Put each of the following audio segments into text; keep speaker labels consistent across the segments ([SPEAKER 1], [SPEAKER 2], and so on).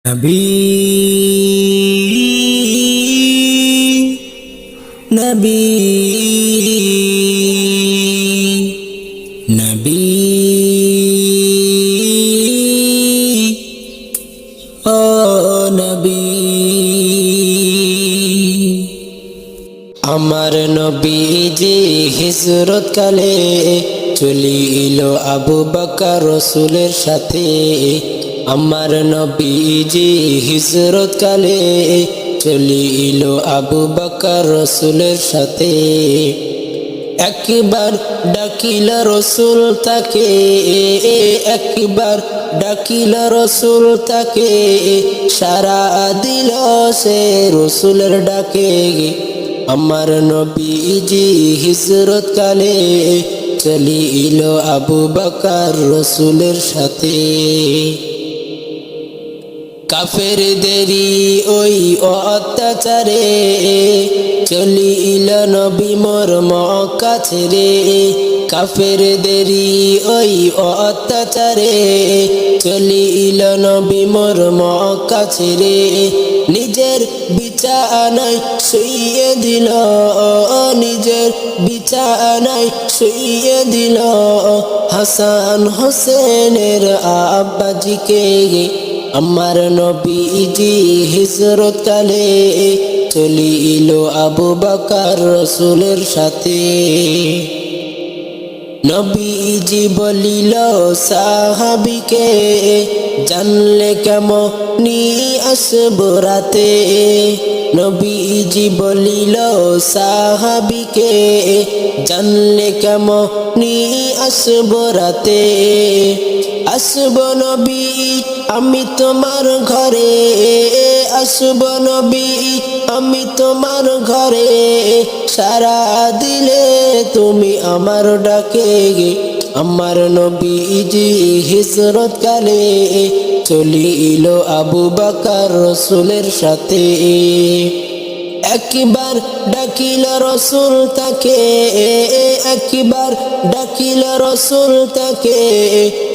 [SPEAKER 1] নবী নবী নবী ও নবী আমার নবীজি হিজরত কালে চলিল আবু বকর রাসূলের সাথে। আমার নবীজি হিজরত কালে চলিল আবু বকর রাসূলের সাথে। একবার ডাকিল রাসূল তাকে, একবার ডাকিল রাসূল তাকে, সারা দিল সে রাসূলের ডাকে। আমার নবীজি হিজরত কালে চলিল আবু বকর রাসূলের সাথে। কাফেরদেরই ওই অত্যাচারে চলিল নবী মোর মক্কা ছেড়ে। কাফেরদেরই ওই অত্যাচারে চলিল নবী মোর মক্কা ছেড়ে। নিজের বিছানায় শুইয়ে দিল, নিজের বিছানায় শুইয়ে দিল হাসান হোসেনের আব্বাজিকে। আমার নবীজি হিজরত কালে চলিল আবু বকর রাসূলের সাথে। নবীজি বলিল সাহাবীকে, জানলে কেমনি আসব রাতে। নবীজি বলিল সাহাবীকে, জানলে কেমনি আসব রাতে। আসব নবী আমি তোমার ঘরে, আসব নবী আমি তোমার ঘরে, সারা দিলে তুমি আমার ডাকে। আমার নবীজি হিজরত কালে চলিল আবু বকর রাসূলের সাথে। একবার ডাকিল রাসূল তাকে, একবার ডাকিল রাসূল তাকে,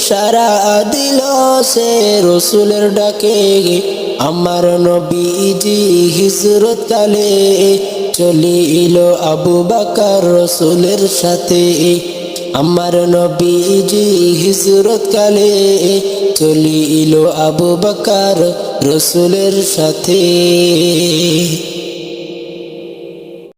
[SPEAKER 1] সারা দিল সে রাসূলের ডাকে। আমার নবীজি হিজরত কালে চলিল আবু বকর রাসূলের সাথে। আমার নবীজি হিজরত কালে চলিল আবু বকর রাসূলের সাথে।